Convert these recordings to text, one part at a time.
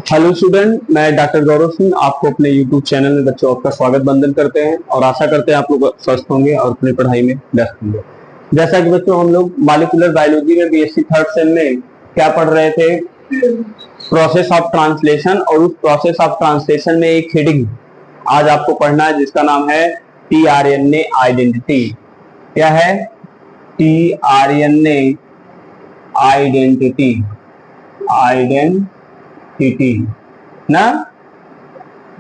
Hello student, मैं doctor Gaurav Singh आपको अपने यूट्यूब चैनल में बच्चों आपका स्वागत बंदन करते हैं और आशा करते हैं आप लोग स्वस्थ होंगे और अपनी पढ़ाई में व्यस्त होंगे। जैसा कि बच्चों हम लोग मॉलिक्यूलर बायोलॉजी में बीएससी थर्ड सेम में क्या पढ़ रहे थे, प्रोसेस ऑफ ट्रांसलेशन, और उस प्रोसेस ऑफ ट्रांसलेशन में एक हेडिंग आज आपको पढ़ना है जिसका नाम है टीआरएनए आइडेंटिटी। क्या है? TRNA identity. आइडेंटिटी ना,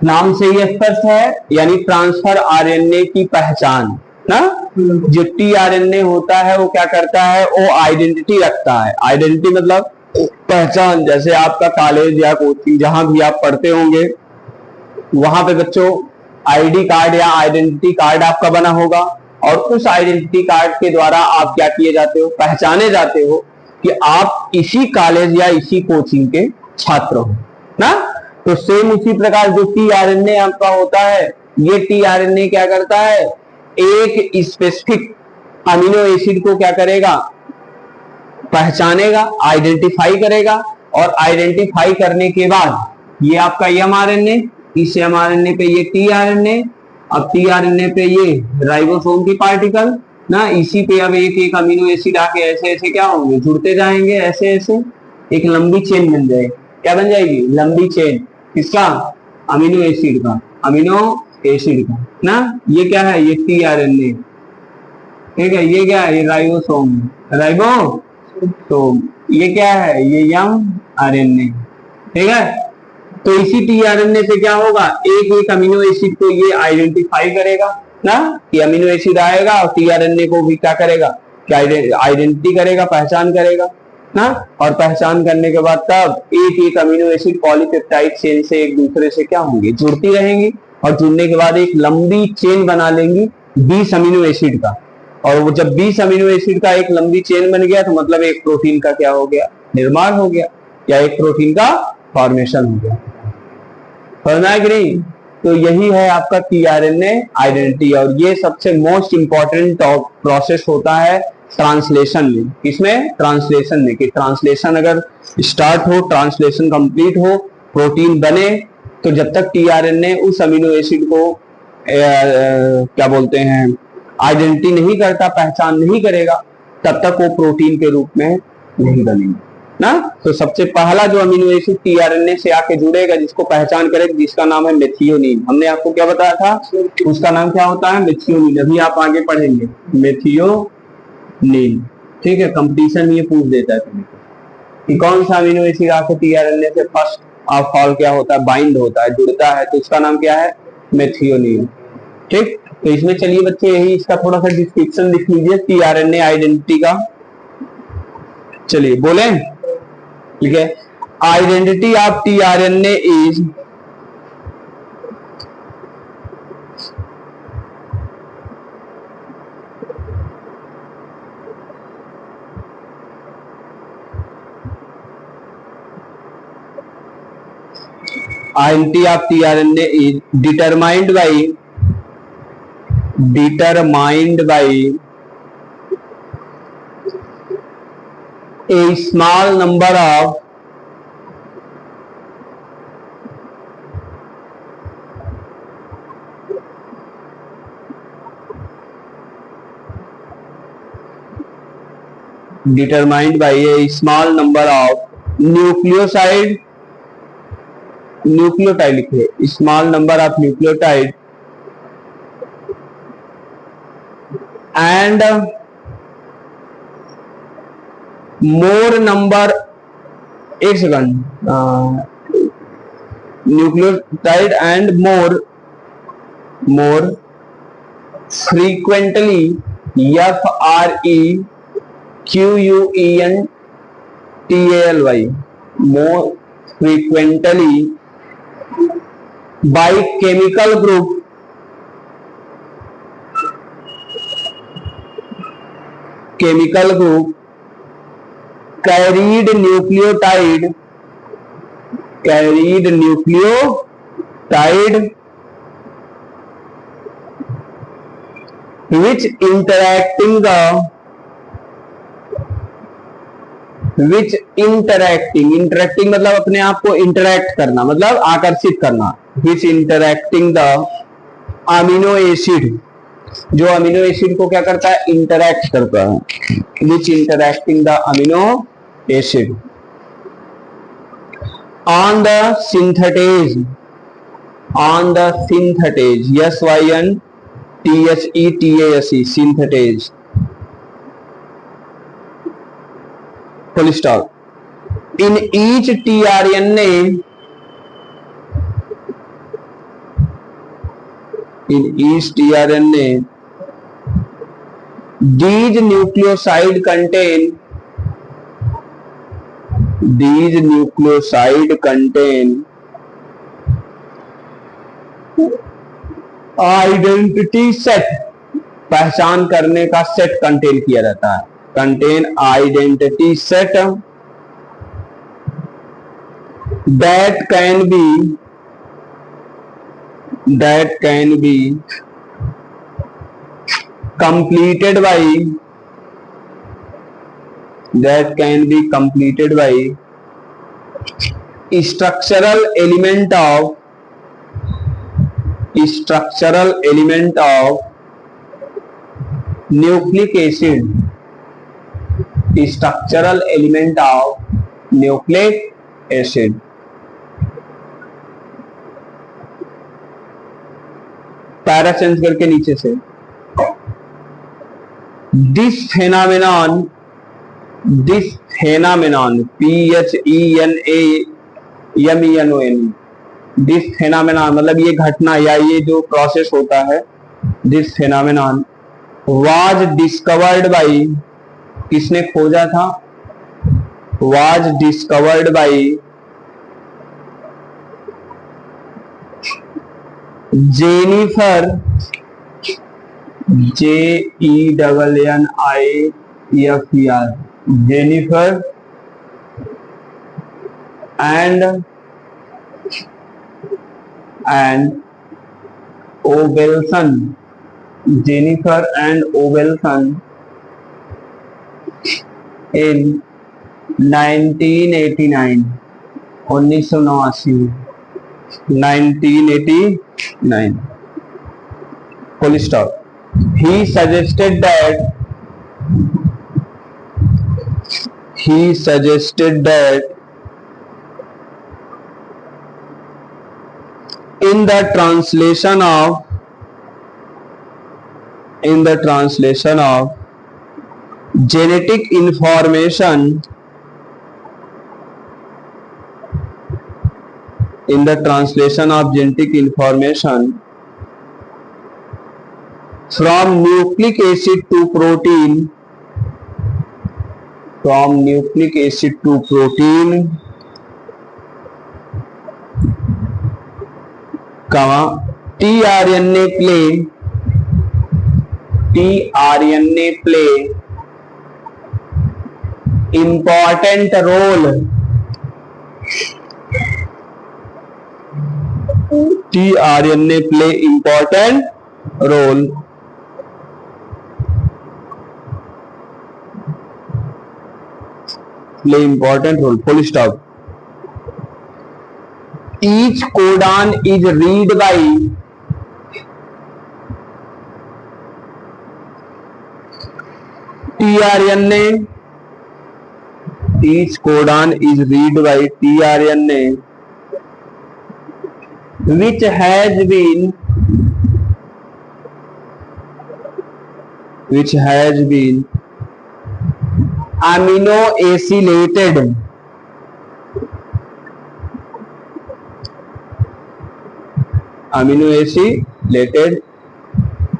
नाम से ही स्पष्ट है, यानी ट्रांसफर आरएनए की पहचान ना। जो टीआरएनए होता है वो क्या करता है, वो आइडेंटिटी रखता है। आइडेंटिटी मतलब पहचान। जैसे आपका कॉलेज या कोचिंग जहां भी आप पढ़ते होंगे वहां पे बच्चों आईडी कार्ड या आइडेंटिटी कार्ड आपका बना होगा, और उस आइडेंटिटी कार्ड के द्वारा आप क्या किए जाते हो, पहचाने जाते हो कि आप इसी कॉलेज या इसी कोचिंग के छात्र हो ना। तो सेम उसी प्रकार जो टीआरएनए आपका होता है, ये टीआरएनए क्या करता है, एक स्पेसिफिक अमीनो एसिड को क्या करेगा, पहचानेगा, आइडेंटिफाई करेगा, और आइडेंटिफाई करने के बाद ये आपका एमआरएनए, इस एमआरएनए पे ये टीआरएनए, अब टीआरएनए पे ये राइबोसोम की पार्टिकल ना, इसी पे अब एक एक अमीनो एसिड आके ऐसे ऐसे क्या होंगे, जुड़ते जाएंगे, ऐसे ऐसे एक लंबी चेन बन जाएगी। क्या बन जाएगी? लंबी चेन। किसका? अमीनो एसिड का। अमीनो एसिड का ना। ये क्या है? ये टीआरएनए। ठीक है, ये क्या है? ये राइबोसोम, राइबो। तो ये क्या है? ये एमआरएनए। ठीक है, तो इसी टीआरएनए से क्या होगा, एक एक अमीनो एसिड को ये आइडेंटिफाई करेगा ना, कि अमीनो एसिड आएगा और टीआरएनए को भी क्या करेगा, क्या आइडेंटिटी करेगा, पहचान करेगा ना। और पहचान करने के बाद तब एक एक अमीनो एसिड पॉलीपेप्टाइड चेन से एक दूसरे से क्या होंगे, जुड़ती रहेंगी, और जुड़ने के बाद एक लंबी चेन बना लेंगी 20 अमीनो एसिड का। और वो जब 20 अमीनो एसिड का एक लंबी चेन बन गया तो मतलब एक प्रोटीन का क्या हो गया, निर्माण हो गया, या एक प्रोटीन का फॉर्मेशन हो गया। समझना है कि नहीं? तो यही है आपका टीआरएनए आइडेंटिटी, और ये सबसे मोस्ट इंपॉर्टेंट प्रोसेस होता है ट्रांसलेशन में। किसमें? ट्रांसलेशन में। कि ट्रांसलेशन अगर स्टार्ट हो, ट्रांसलेशन कंप्लीट हो, प्रोटीन बने, तो जब तक टीआरएनए उस अमीनो एसिड को क्या बोलते हैं, आइडेंटिटी नहीं करता, पहचान नहीं करेगा, तब तक वो प्रोटीन के रूप में नहीं बनेंगे ना। तो सबसे पहला जो अमीनो एसिड टीआरएनए से आके जुड़ेगा, जिसको पहचान करेगा, जिसका नाम है मेथियोनीन। हमने आपको क्या बताया था, उसका नाम क्या होता है? मेथियोनीन। अभी आप आगे पढ़ेंगे मेथियोनीन। ठीक है, कंपटीशन में ये पूछ देता है तुम्हें कि कौन सा अमीनो एसिड आके टीआरएनए से फर्स्ट ऑफ ऑल क्या होता है, बाइंड होता है, जुड़ता है, तो उसका नाम क्या है? मेथियोनीन। ठीक, तो इसमें चलिए बच्चे यही इसका थोड़ा सा डिस्क्रिप्शन लिख लीजिए टीआरएनए आइडेंटिटी का। चलिए बोले, ठीक है। Identity of tRNA is identity of tRNA is determined by a small number of nucleoside, nucleotide लिखे, small number of nucleotide and more number, एक second, nucleotide and more frequently, FREQUENTALY, more frequently by chemical group carried nucleotide which interacting the which interacting मतलब अपने आप को interact करना, मतलब आकर्षित करना, which interacting the amino acid, जो अमीनो एसिड को क्या करता है, इंटरैक्ट करता है, which interacting the amino acid on the synthetase, on the synthetase, SYNTHETASE, synthetase, full stop, in each tRNA, in each tRNA these nucleoside contain identity set, पहचान करने का सेट कंटेन किया जाता है, contain identity set that can be completed by structural element of nucleic acid, structural element of nucleic acid. Para change करके नीचे से, this phenomenon PHENAMENON, this phenomenon मतलब ये घटना या ये जो प्रोसेस होता है, this phenomenon was discovered by, किसने खोजा था, was discovered by Jennifer, JENNIFER, Jennifer and Ovelson, Jennifer and Ovelson in 1989, 1989, full stop. He suggested that in the translation of genetic information, from nucleic acid to protein, tRNA play important role, tRNA play important role full stop. Each codon is read by tRNA, each codon is read by tRNA which has been amino acylated,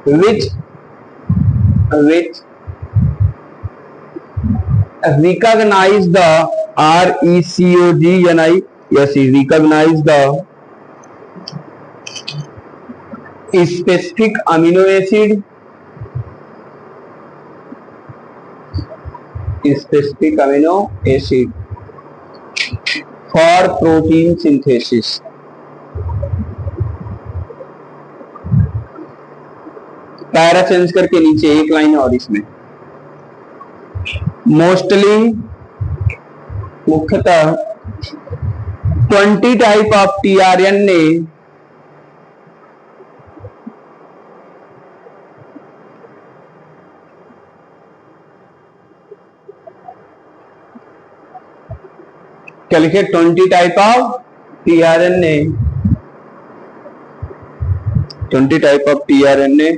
which recognize the recognize the specific amino acid for protein synthesis. Para change करके नीचे एक line और इसमें, mostly मुख्यतः 20 type of tRNA क्या लिखे 20 type of tRNA 20 type of tRNA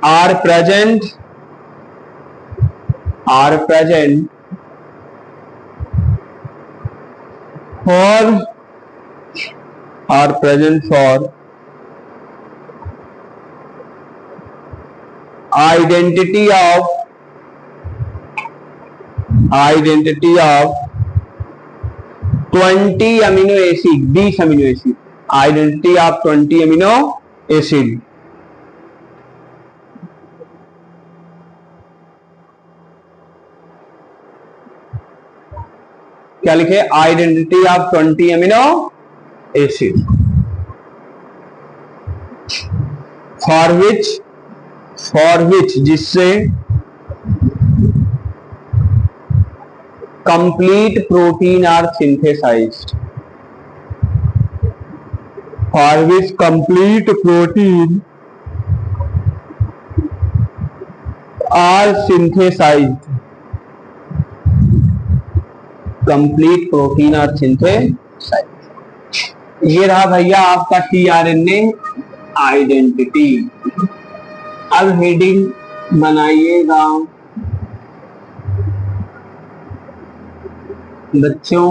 are present for identity of 20 amino acid 20 amino acid identity of 20 amino acid क्या लिखे identity of 20 amino acid for which जिससे complete protein are synthesized for which complete protein are synthesized complete protein और synthesize ये रहा भैया आपका tRNA identity. अब heading बनाइएगा बच्चों,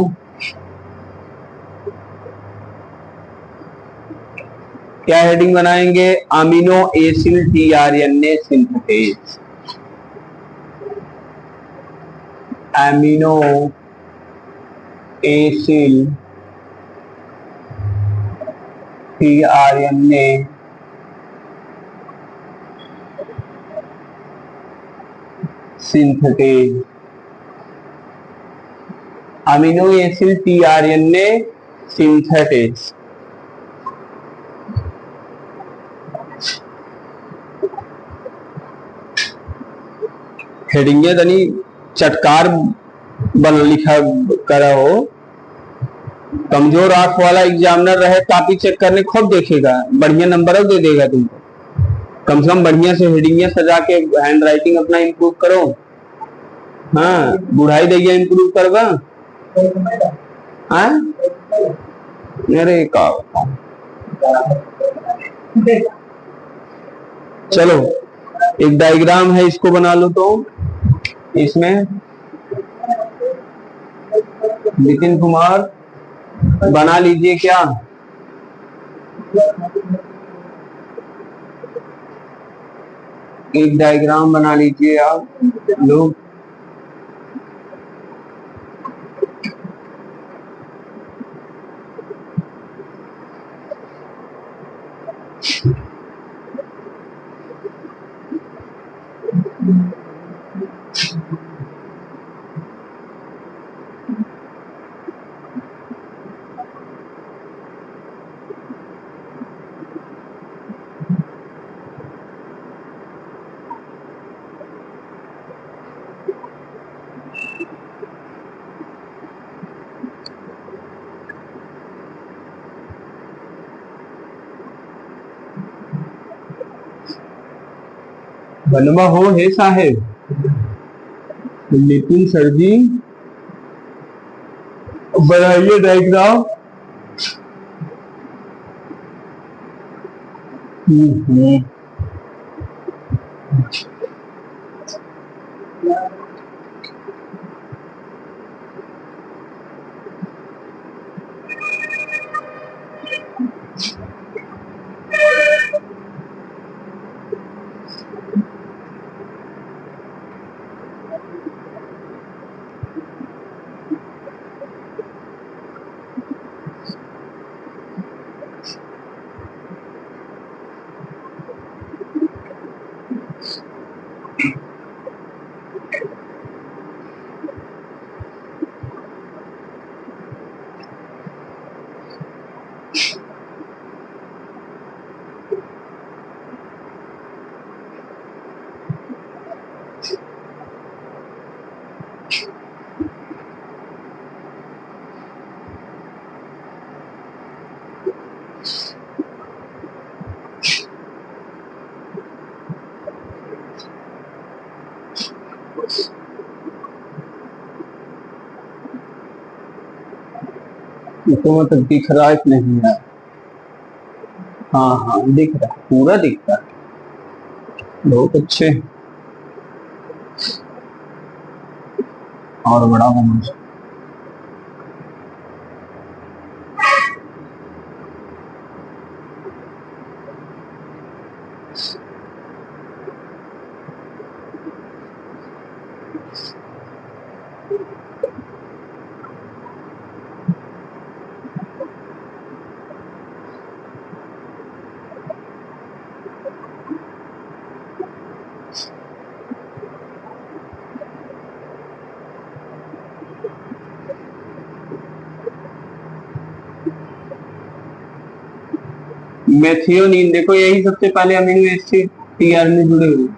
क्या हेडिंग बनाएंगे? Amino acid tRNA synthase. Amino acid tRNA synthase. Amino acid tRNA synthase. Heading तनी चटकार बन लिखा करा हो, कमजोर आंख वाला एग्जामिनर रहे कॉपी चेक करने खुद देखेगा, बढ़िया नंबर दे देगा तुमको। कम से कम बढ़िया से हेडिंग सजा के हैंड राइटिंग अपना इम्प्रूव करो। हाँ बुढ़ाई दैया इम्प्रूव करवा। हाँ अरे का चलो एक डायग्राम है, इसको बना लो। तो इसमें नितिन कुमार बना लीजिए क्या? एक डायग्राम बना लीजिए आप लोग। बनवा हो है साहेब नितिन सर जी, बनाइए डायग्राम। तो मतलब दिख रहा है कि नहीं है? हाँ हाँ दिख रहा है, पूरा दिख रहा है। बहुत अच्छे। और बड़ा होना। मेथियोनीन देखो, यही सबसे पहले अमीनो एसिड टीआर में जुड़े हुए।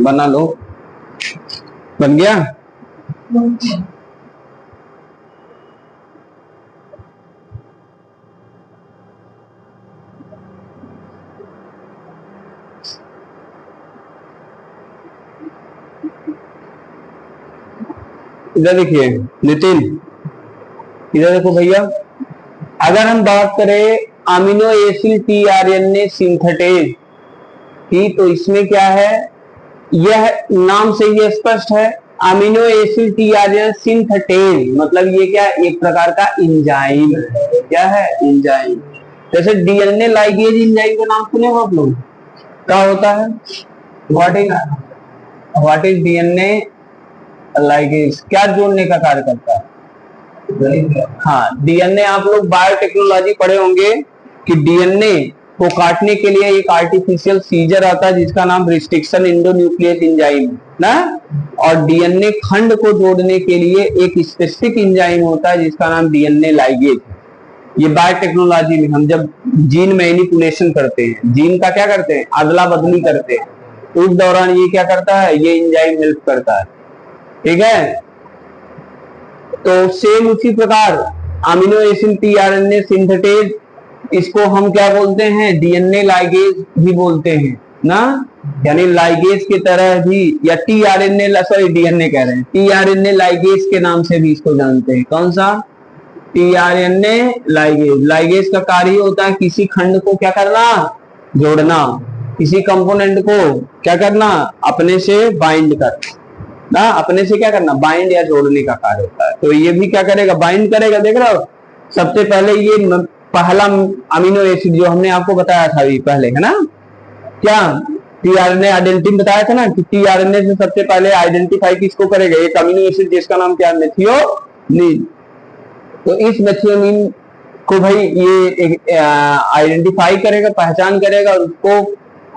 बना लो, बन गया। इधर देखिए नितिन, इधर देखो भैया, अगर हम बात करें अमीनो एसिड टीआरएनए सिंथेटेज की, तो इसमें क्या है, यह नाम से ही स्पष्ट है, अमीनो एसिड टीआरएनए सिंथेटेज मतलब ये क्या, एक प्रकार का इंजाइम है। क्या है? इंजाइम। जैसे डीएनए लाइगेज इंजाइम का नाम सुने हो आप लोग? क्या होता है? What is DNA ligase? क्या जोड़ने का कार्य करता है? हाँ, डीएनए आप लोग बायोटेक्नोलॉजी पढ़े होंगे कि डीएनए को काटने के लिए एक आर्टिफिशियल सीजर आता है जिसका नाम रिस्ट्रिक्शन एंडोन्यूक्लियस एंजाइम ना, और डीएनए खंड को जोड़ने के लिए एक स्पेसिफिक एंजाइम होता है जिसका नाम डीएनए लाइगेज। ये बायोटेक्नोलॉजी में हम जब जीन मैनिपुलेशन करते हैं, जीन का क्या करते हैं, अदला बदली करते हैं, तो उस दौरान ये क्या करता है, ये एंजाइम हेल्प करता है। ठीक है, तो सेम उसी प्रकार अमीनो एसिड टीआरएनए सिंथेटेज, इसको हम क्या बोलते हैं, डीएनए लाइगेज भी बोलते हैं ना, यानी लाइगेज की तरह भी, या टीआरएनए, सॉरी डीएनए कह रहे हैं, टीआरएनए लाइगेज के नाम से भी इसको जानते हैं। कौन सा? TRNA ligase. लाइगेज का कार्य होता है किसी खंड को क्या करना, जोड़ना, किसी कंपोनेंट को क्या करना, अपने से बाइंड करना ना, अपने से क्या करना, बाइंड या जोड़ने का कार्य होता है। तो ये भी क्या करेगा, बाइंड करेगा। देख रहे हो, सबसे पहले ये पहला अमीनो एसिड जो हमने आपको बताया था अभी पहले, है ना, क्या टीआरएनए आइडेंटिटी बताया था ना, कि टीआरएनए से सबसे पहले आइडेंटिफाई किसको करेगा, एक अमीनो एसिड जिसका नाम क्या है, मेथियोनीन। तो इस मेथियोनीन को भाई ये आइडेंटिफाई करेगा, पहचान करेगा, और उसको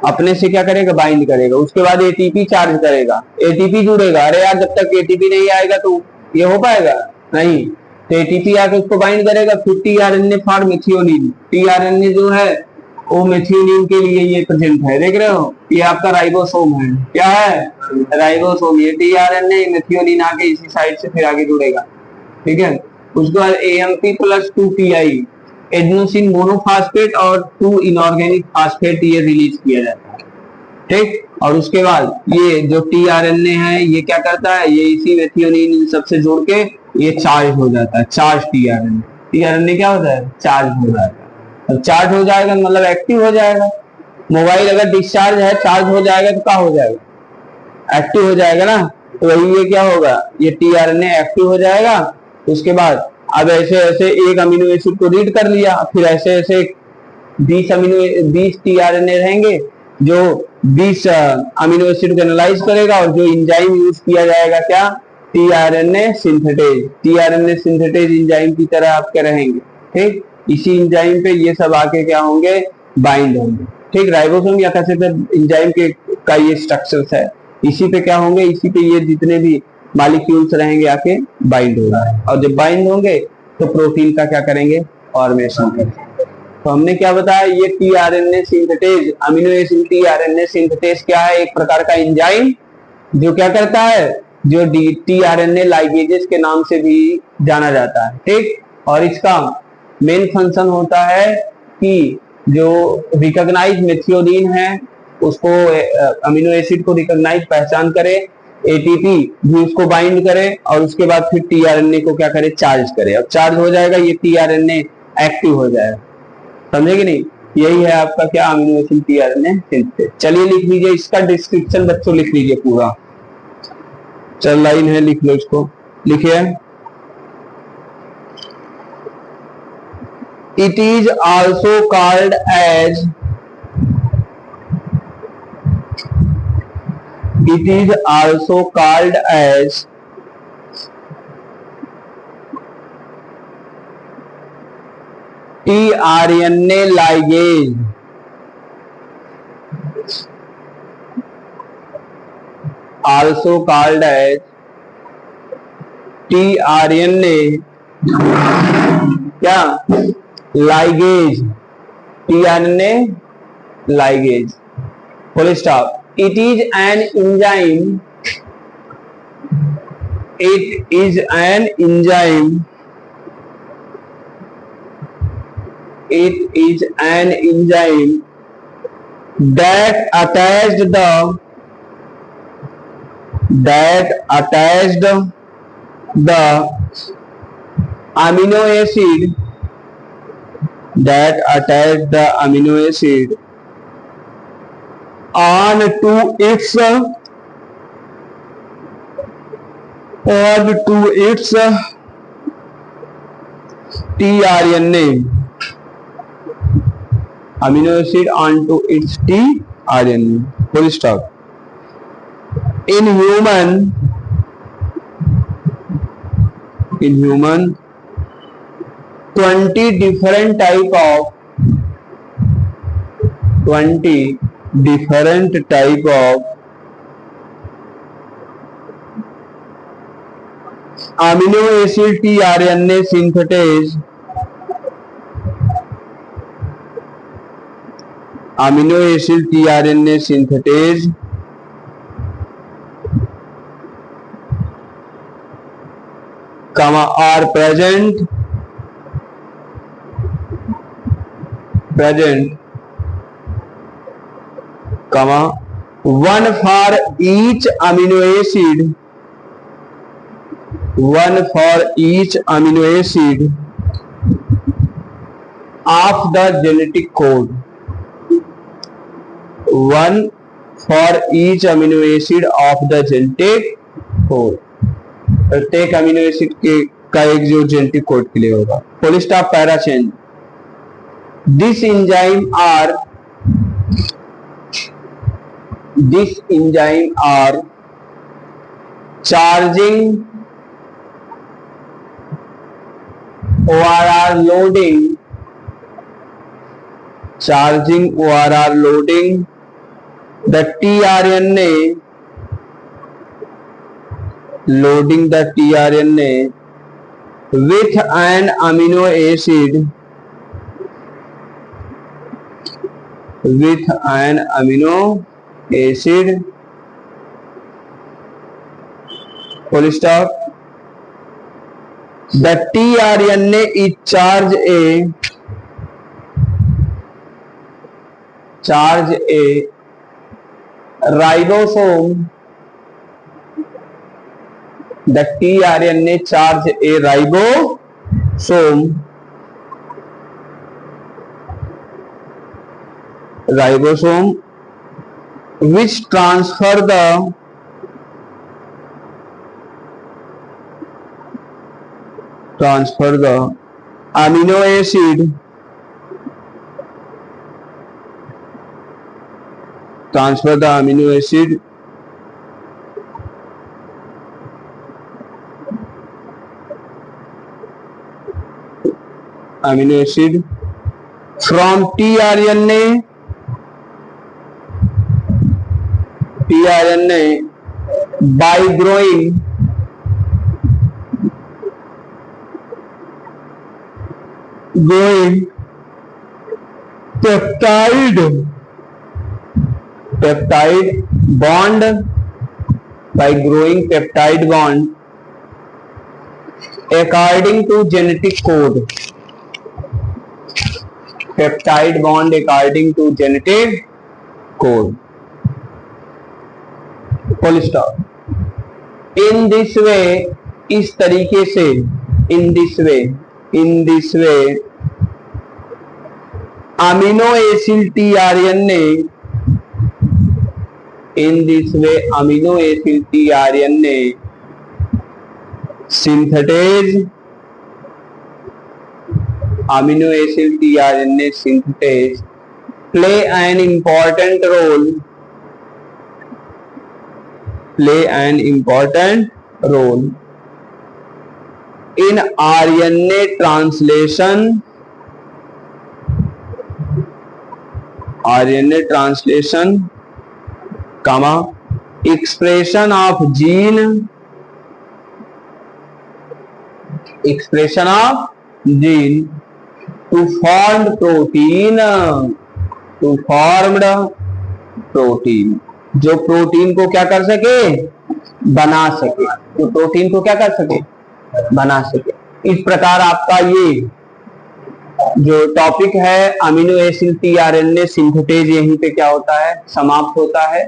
अपने से क्या करेगा, बाइंड करेगा। उसके बाद एटीपी चार्ज करेगा, एटीपी जुड़ेगा। अरे यार, जब तक एटीपी नहीं आएगा तो ये हो पाएगा नहीं, तो एटीपी आके उसको बाइंड करेगा, फिर टीआरएनए फॉर मेथियोनीन। टीआरएनए जो है वो मेथियोनीन के लिए ये प्रेजेंट है। देख रहे हो, ये आपका राइबोसोम है। क्या है? राइबोसोम। ये टीआरएनए मेथियोनीन आके इसी साइड से फिर आगे जुड़ेगा। ठीक है, उसके बाद AMP plus 2PI adenosine monophosphate और 2 इनऑर्गेनिक फॉस्फेट ये रिलीज किया जाता है। ठीक, और उसके बाद ये जो टीआरएनए है ये क्या करता है, ये इसी मेथियोनीन इन सबसे जोड़ के ये चार्ज हो जाता है, चार्ज टीआरएनए। टीआरएनए क्या होता है, चार्ज हो जाता है। चार्ज हो जाएगा मतलब एक्टिव हो जाएगा। मोबाइल अगर डिस्चार्ज है, चार्ज हो जाएगा तो क्या हो जाएगा, एक्टिव हो जाएगा ना। तो वही ये क्या होगा, ये टीआरएनए एक्टिव हो जाएगा। उसके बाद अब ऐसे ऐसे एक अमीनो एसिड को रीड कर लिया, फिर ऐसे ऐसे 20 टीआरएनए रहेंगे जो 20 अमीनो एसिड को एनालाइज करेगा, और जो इंजाइम यूज किया जाएगा क्या, tRNA synthetase. TRNA synthetase enzyme की तरह आपके रहेंगे। ठीक, इसी इंजाइम पे ये सब आके क्या होंगे, बाइंड होंगे। ठीक, राइबोसोम या कैसे इंजाइम के का ये स्ट्रक्चर्स है, इसी पे क्या होंगे, इसी पे ये जितने भी मॉलिक्यूल्स रहेंगे आके बाइंड होगा, और जब बाइंड होंगे तो प्रोटीन का क्या करेंगे, फॉर्मेशन करेंगे। तो हमने क्या बताया, ये tRNA synthetase, amino acid tRNA synthetase क्या है, एक प्रकार का एंजाइम जो क्या करता है, जो टीआरएनए लाइगेजेस के नाम से भी जाना जाता है। ठीक, और इसका मेन फंक्शन होता है कि जो रिकॉग्नाइज मेथियोनीन है उसको, अमीनो एसिड को रिकॉग्नाइज पहचान करे, एटीपी भी उसको बाइंड करे, और उसके बाद फिर टीआरएनए को क्या करे, चार्ज करे। अब चार्ज हो जाएगा, ये टीआरएनए एक्टिव हो जाएगा। समझे कि नहीं, यही है आपका क्या, अमीनो एसिड टीआरएनए सिंथेसिस। चलिए लिख लीजिए, इसका डिस्क्रिप्शन बच्चों लिख लीजिए पूरा, चल लाइन है, लिख लो इसको, लिखिए। It is also called as, it is also called as tRNA ligase, also called as tRNA क्या, ligase, tRNA ligase, full stop. It is an enzyme. It is an enzyme. It is an enzyme that attached the amino acid, that attached the amino acid on to its tRNA, amino acid onto its tRNA, full stop. In human 20 different type of amino acid tRNA synthetase, amino acid tRNA synthetase are present one for each amino acid of the genetic code, one for each amino acid of the genetic code, प्रत्येक amino acid के का एक जो genetic code के लिए होगा। Full stop, para change. This enzyme are charging or are loading the tRNA with an amino acid, full stop. The tRNA is charge a ribosome. The tRNA charge a ribosome ribosome which transfer the amino acid from tRNA by growing peptide bond according to genetic code. Peptide bond according to genetic code. Full stop. In this way, इस तरीके से, in this way amino acid tRNA synthetase play an important role in RNA translation expression of gene to formed protein जो protein को क्या कर सके, बना सके। इस प्रकार आपका ये जो टॉपिक है अमीनो एसिड टीआरएनए सिंथेटेज यहीं पे क्या होता है, समाप्त होता है।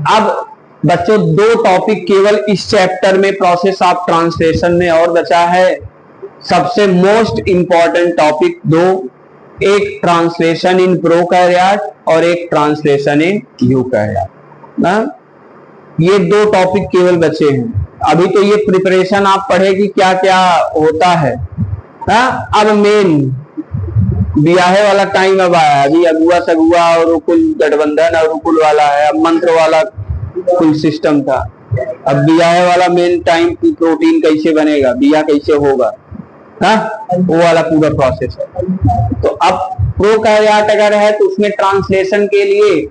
अब बच्चों 2 टॉपिक केवल इस चैप्टर में प्रोसेस ऑफ ट्रांसलेशन में और बचा है। सबसे मोस्ट इंपॉर्टेंट टॉपिक 2, एक ट्रांसलेशन इन प्रोकैरियोट और एक ट्रांसलेशन इन यूकैरियोट ना, ये 2 टॉपिक केवल बचे हैं। अभी तो ये प्रिपरेशन आप पढ़ेगी क्या क्या होता है ना। अब मेन ब्याहे वाला टाइम अब आया, अभी अगुआ सगुआ और रुकुल गठबंधन और रुकुल वाला है, अब मंत्र वाला कुल सिस्टम था। अब ब्याहे वाला मेन टाइम की प्रोटीन कैसे बनेगा, बिया कैसे होगा ना, वो वाला पूरा प्रोसेस है। तो अब प्रोकैरियोट अगर है तो उसमें ट्रांसलेशन के लिए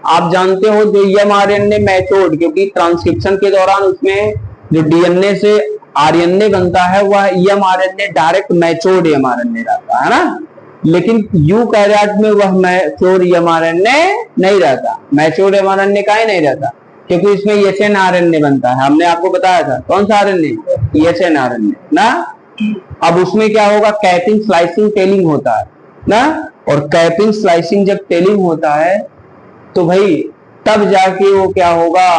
आप जानते हो जो एमआरएनए मैचोर्ड, क्योंकि ट्रांसक्रिप्शन के दौरान उसमें जो डीएनए से आरएनए बनता है वह एमआरएनए डायरेक्ट मैचोर्ड एमआरएनए रहता है ना, लेकिन यूकैरियोट में वह मैचोर्ड एमआरएनए नहीं रहता। मैचोर्ड एमआरएनए काहे नहीं रहता, क्योंकि इसमें एसएनआरएनए बनता है। हमने आपको बताया था कौन सा आरएनए, एसएनआरएनए ना। अब उसमें क्या होगा, कैपिंग स्लाइसिंग टेलिंग होता है ना, और कैपिंग स्लाइसिंग जब टेलिंग होता है तो भाई तब जाके वो क्या होगा,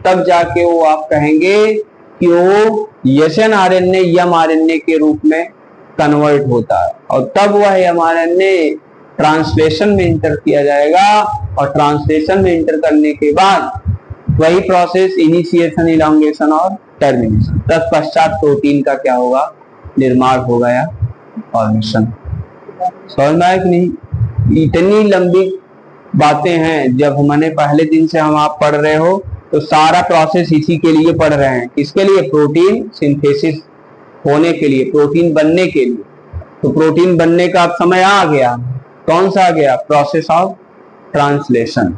तब जाके वो आप कहेंगे कि वो एसएनआरएनए एमआरएनए के रूप में कन्वर्ट होता है, और तब वह एमआरएनए ट्रांसलेशन में इंटर किया जाएगा, और ट्रांसलेशन में इंटर करने के बाद वही प्रोसेस इनिशिएशन, इलॉन्गेशन और टर्मिनेशन, तत्पश्चात प्रोटीन का क्या होगा, निर्माण होगा या फॉर्मेशन। समझ में आया कि नहीं? इतनी लंबी बातें हैं, जब हमने पहले दिन से हम आप पढ़ रहे हो तो सारा प्रोसेस इसी के लिए पढ़ रहे हैं। किसके लिए? प्रोटीन सिंथेसिस होने के लिए, प्रोटीन बनने के लिए। तो प्रोटीन बनने का अब समय आ गया, कौन सा आ गया, प्रोसेस ऑफ ट्रांसलेशन।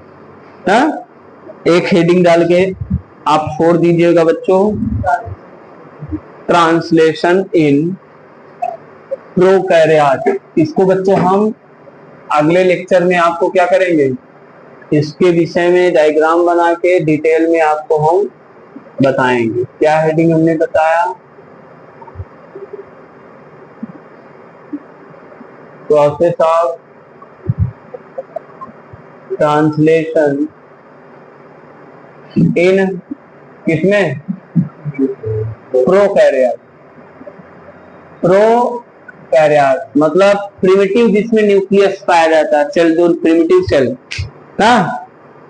एक हेडिंग डाल के आप छोड़ दीजिएगा बच्चों, ट्रांसलेशन इन प्रोकैरियोट। इसको बच्चों हम अगले लेक्चर में आपको क्या करेंगे, इसके विषय में डायग्राम बना के डिटेल में आपको हम बताएंगे। क्या हेडिंग हमने बताया, प्रोसेस ऑफ ट्रांसलेशन इन किसमें, प्रोकैरियोट। प्रोकैरियोट मतलब प्रिमिटिव जिसमें न्यूक्लियस पाया जाता है, सेल, जो प्रिमिटिव सेल ना,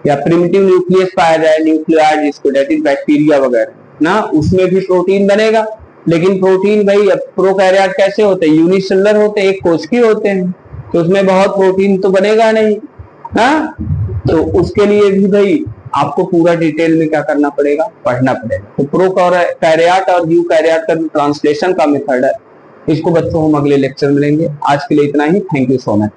या प्रिमिटिव न्यूक्लियस पाया जाए, न्यूक्लियाइड जिसको, दैट इज बैक्टीरिया वगैरह ना, उसमें भी प्रोटीन बनेगा। लेकिन प्रोटीन भाई अब प्रोकैरियोट कैसे होते हैं, यूनिसेलुलर होते हैं, एक कोशिकीय होते हैं, तो उसमें बहुत प्रोटीन तो बनेगा नहीं ना। तो उसके लिए भी भाई आपको पूरा डिटेल में क्या करना पड़ेगा, पढ़ना पड़ेगा। तो प्रोकैरियोट और यूकैरियोट का जो ट्रांसलेशन का मेथड है, इसको बच्चों हम अगले लेक्चर में लेंगे। आज के लिए इतना ही। Thank you so much.